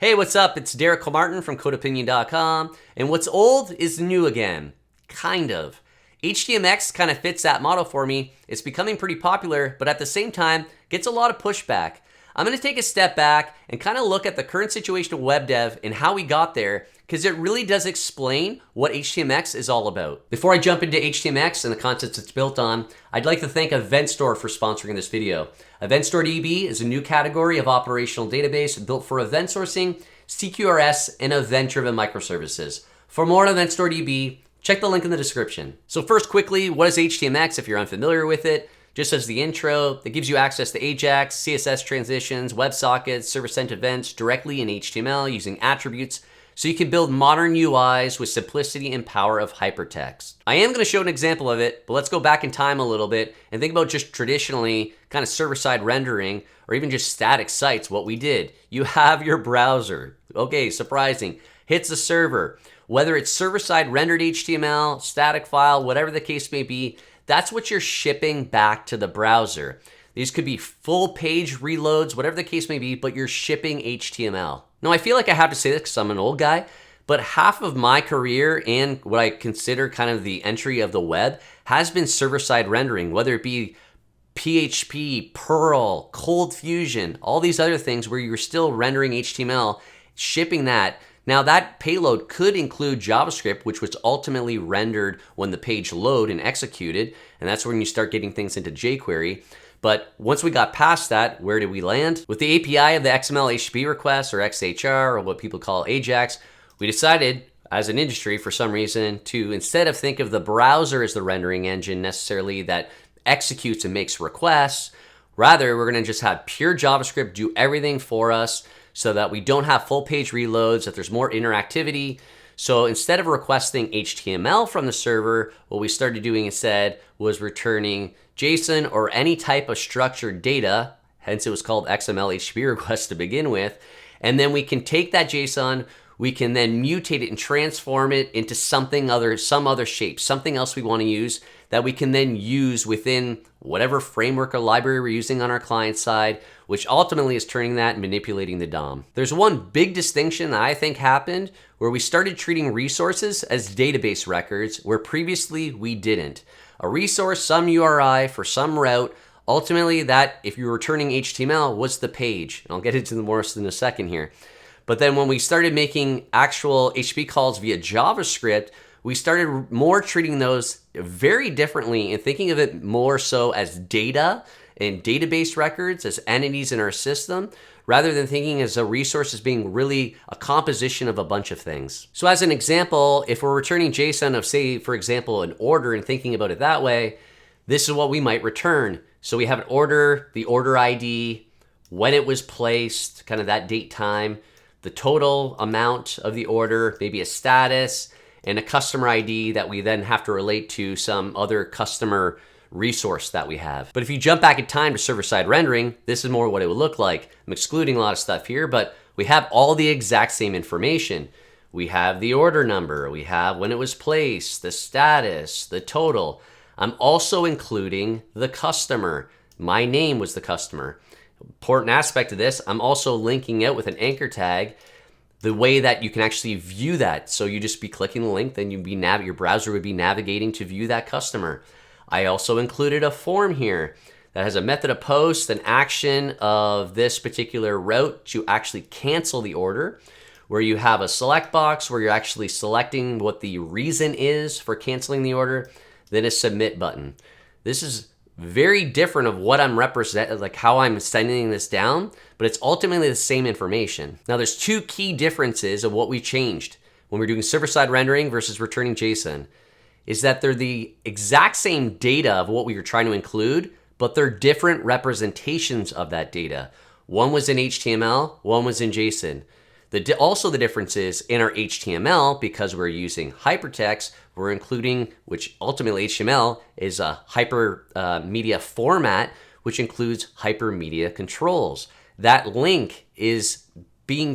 Hey, what's up? It's Derek Martin from CodeOpinion.com, and what's old is new again. Kind of. HTMX kind of fits that model for me. It's becoming pretty popular, but at the same time, gets a lot of pushback. I'm going to take a step back and kind of look at the current situation of web dev and how we got there, because it really does explain what HTMX is all about. Before I jump into HTMX and the concepts it's built on, I'd like to thank EventStore for sponsoring this video. EventStoreDB is a new category of operational database built for event sourcing, CQRS, and event-driven microservices. For more on EventStoreDB, check the link in the description. So first, quickly, what is HTMX if you're unfamiliar with it? Just as the intro, it gives you access to Ajax, CSS transitions, WebSockets, server-sent events directly in HTML using attributes, so you can build modern UIs with simplicity and power of hypertext. I am going to show an example of it, but let's go back in time a little bit and think about just traditionally kind of server-side rendering or even just static sites, what we did. You have your browser. Okay, surprising. Hits the server. Whether it's server-side rendered HTML, static file, whatever the case may be, that's what you're shipping back to the browser. These could be full page reloads, whatever the case may be, but you're shipping HTML. Now, I feel like I have to say this because I'm an old guy, but half of my career and what I consider kind of the entry of the web has been server-side rendering, whether it be PHP, Perl, Cold Fusion, all these other things where you're still rendering HTML, shipping that. Now that payload could include JavaScript, which was ultimately rendered when the page load and executed, and that's when you start getting things into jQuery. But once we got past that, where did we land? With the API of the XML HTTP request, or XHR, or what people call Ajax, we decided as an industry for some reason to, instead of think of the browser as the rendering engine necessarily that executes and makes requests, rather we're gonna just have pure JavaScript do everything for us so that we don't have full page reloads, that there's more interactivity. So instead of requesting HTML from the server, what we started doing instead was returning JSON or any type of structured data, hence it was called XML HTTP request to begin with, and then we can take that JSON, we can then mutate it and transform it into something other, some other shape, something else we want to use that we can then use within whatever framework or library we're using on our client side, which ultimately is turning that and manipulating the DOM. There's one big distinction that I think happened where we started treating resources as database records where previously we didn't. A resource, some URI for some route, ultimately that, if you're returning HTML, was the page. And I'll get into the more in a second here. But then when we started making actual HTTP calls via JavaScript, we started more treating those very differently and thinking of it more so as data and database records, as entities in our system, rather than thinking as a resource as being really a composition of a bunch of things. So as an example, if we're returning JSON of, say, for example, an order and thinking about it that way, this is what we might return. So we have an order, the order ID, when it was placed, kind of that date time, the total amount of the order, maybe a status, and a customer ID that we then have to relate to some other customer resource that we have. But if you jump back in time to server-side rendering, this is more what it would look like. I'm excluding a lot of stuff here, but we have all the exact same information. We have the order number, we have when it was placed, the status, the total. I'm also including the customer. My name was the customer. Important aspect of this, I'm also linking out with an anchor tag the way that you can actually view that. So you just be clicking the link, then your browser would be navigating to view that customer. I also included a form here that has a method of post, an action of this particular route to actually cancel the order, where you have a select box where you're actually selecting what the reason is for canceling the order, then a submit button. This is very different of what I'm representing, like how I'm sending this down, but it's ultimately the same information. Now there's two key differences of what we changed when we're doing server-side rendering versus returning JSON, is that they're the exact same data of what we were trying to include, but they're different representations of that data. One was in HTML, one was in JSON. Also the difference is in our HTML, because we're using hypertext, we're including, which ultimately HTML is a hypermedia format, which includes hypermedia controls. That link is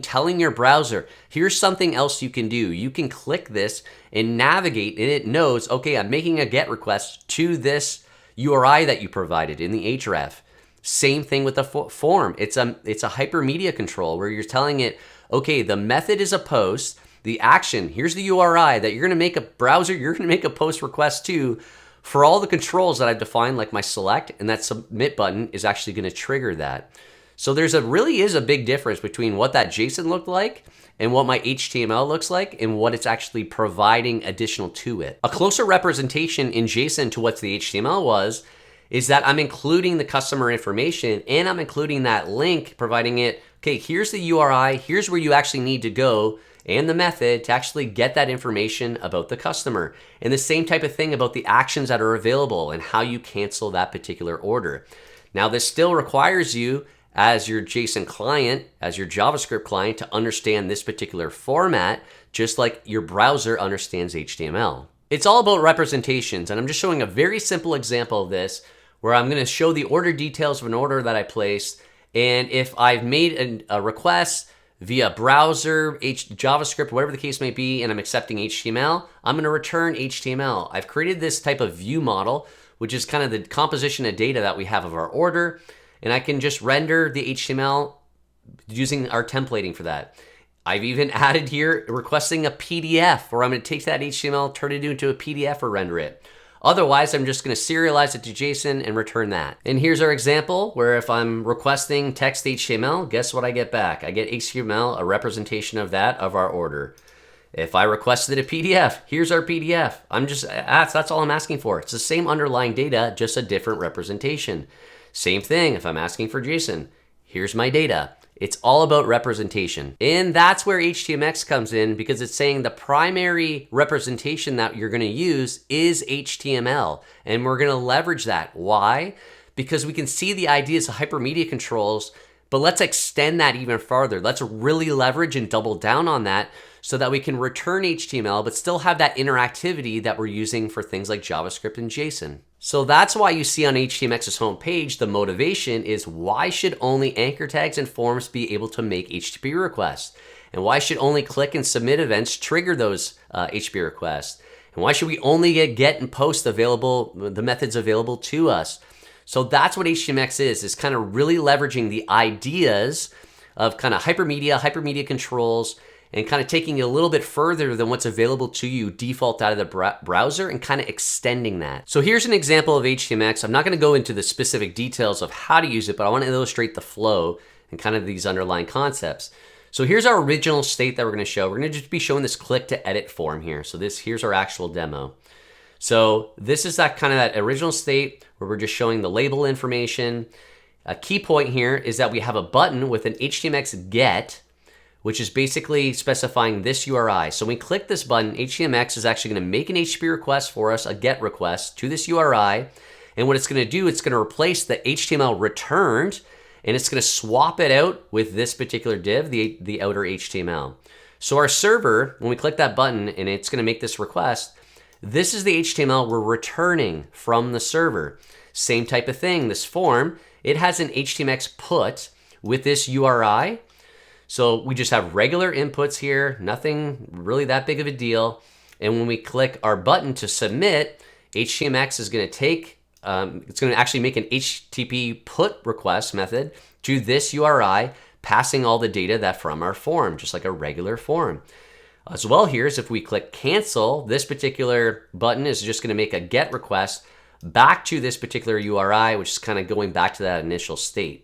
telling your browser, here's something else you can do. You can click this and navigate, and it knows, okay, I'm making a GET request to this URI that you provided in the href. Same thing with the form. It's a hypermedia control where you're telling it, okay, the method is a post, the action, here's the URI that you're gonna make a browser, you're gonna make a post request to for all the controls that I've defined, like my select, and that submit button is actually gonna trigger that. So really is a big difference between what that JSON looked like and what my HTML looks like and what it's actually providing additional to it. A closer representation in JSON to what the HTML was is that I'm including the customer information and I'm including that link, providing it, okay, here's the URI, here's where you actually need to go and the method to actually get that information about the customer. And the same type of thing about the actions that are available and how you cancel that particular order. Now, this still requires you as your JSON client, as your JavaScript client, to understand this particular format, just like your browser understands HTML. It's all about representations, and I'm just showing a very simple example of this, where I'm gonna show the order details of an order that I placed, and if I've made a request via browser, JavaScript, whatever the case may be, and I'm accepting HTML, I'm gonna return HTML. I've created this type of view model, which is kind of the composition of data that we have of our order, and I can just render the HTML using our templating for that. I've even added here requesting a PDF, where I'm gonna take that HTML, turn it into a PDF or render it. Otherwise, I'm just gonna serialize it to JSON and return that. And here's our example where if I'm requesting text HTML, guess what I get back? I get HTML, a representation of that, of our order. If I requested a PDF, here's our PDF. That's all I'm asking for. It's the same underlying data, just a different representation. Same thing if I'm asking for JSON. Here's my data. It's all about representation. And that's where HTMX comes in, because it's saying the primary representation that you're gonna use is HTML. And we're gonna leverage that. Why? Because we can see the ideas of hypermedia controls, but let's extend that even farther. Let's really leverage and double down on that so that we can return HTML, but still have that interactivity that we're using for things like JavaScript and JSON. So that's why you see on HTMX's homepage, the motivation is why should only anchor tags and forms be able to make HTTP requests? And why should only click and submit events trigger those HTTP requests? And why should we only get and post available, the methods available to us? So that's what HTMX is kind of really leveraging the ideas of kind of hypermedia controls, and kind of taking it a little bit further than what's available to you default out of the browser and kind of extending that. So here's an example of HTMX. I'm not going to go into the specific details of how to use it, but I want to illustrate the flow and kind of these underlying concepts. So here's our original state that we're going to show. We're going to just be showing this click to edit form here. So here's our actual demo. So this is that kind of that original state where we're just showing the label information. A key point here is that we have a button with an HTMX get, which is basically specifying this URI. So when we click this button, HTMX is actually gonna make an HTTP request for us, a GET request to this URI. And what it's gonna do, it's gonna replace the HTML returned, and it's gonna swap it out with this particular div, the outer HTML. So our server, when we click that button and it's gonna make this request, this is the HTML we're returning from the server. Same type of thing, this form, it has an HTMX put with this URI. So we just have regular inputs here, nothing really that big of a deal. And when we click our button to submit, HTMX is gonna take, it's gonna actually make an HTTP put request method to this URI, passing all the data that from our form, just like a regular form. As well here is if we click cancel, this particular button is just gonna make a GET request back to this particular URI, which is kind of going back to that initial state.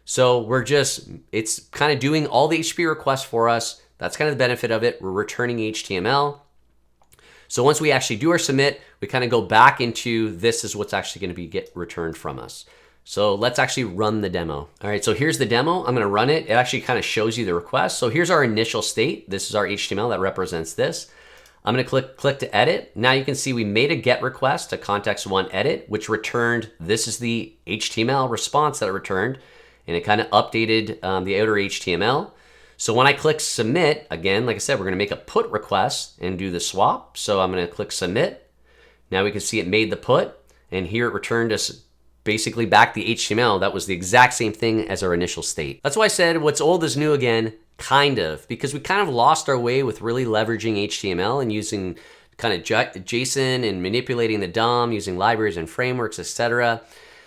So it's kind of doing all the HTTP requests for us. That's kind of the benefit of it. We're returning HTML. So once we actually do our submit, we kind of go back into this is what's actually going to get returned from us. So let's actually run the demo. All right, so here's the demo. I'm going to run it. It actually kind of shows you the request. So here's our initial state. This is our HTML that represents this. I'm going to click to edit. Now you can see we made a GET request to context1 edit, which returned, this is the HTML response that it returned. And it kind of updated the outer HTML. So when I click submit, again, like I said, we're gonna make a put request and do the swap. So I'm gonna click submit. Now we can see it made the put, and here it returned us basically back the HTML. That was the exact same thing as our initial state. That's why I said what's old is new again, kind of, because we kind of lost our way with really leveraging HTML and using kind of JSON and manipulating the DOM, using libraries and frameworks, etc.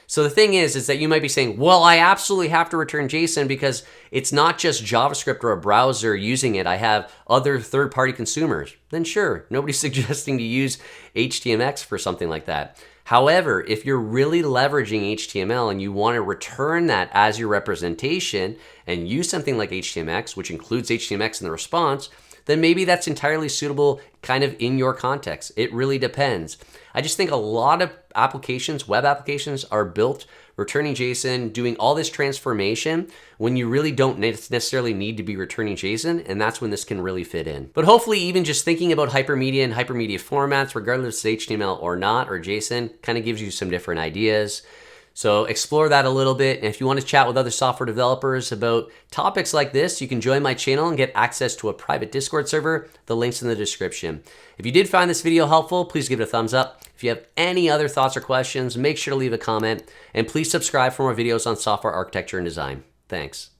So the thing is that you might be saying, well, I absolutely have to return JSON because it's not just JavaScript or a browser using it. I have other third-party consumers. Then sure, nobody's suggesting to use HTMX for something like that. However, if you're really leveraging HTML and you want to return that as your representation and use something like HTMX, which includes HTMX in the response, then maybe that's entirely suitable kind of in your context. It really depends. I just think a lot of applications, web applications, are built returning JSON, doing all this transformation when you really don't necessarily need to be returning JSON, and that's when this can really fit in. But hopefully even just thinking about hypermedia and hypermedia formats, regardless of HTML or not, or JSON, kind of gives you some different ideas. So explore that a little bit. And if you want to chat with other software developers about topics like this, you can join my channel and get access to a private Discord server. The link's in the description. If you did find this video helpful, please give it a thumbs up. If you have any other thoughts or questions, make sure to leave a comment. And please subscribe for more videos on software architecture and design. Thanks.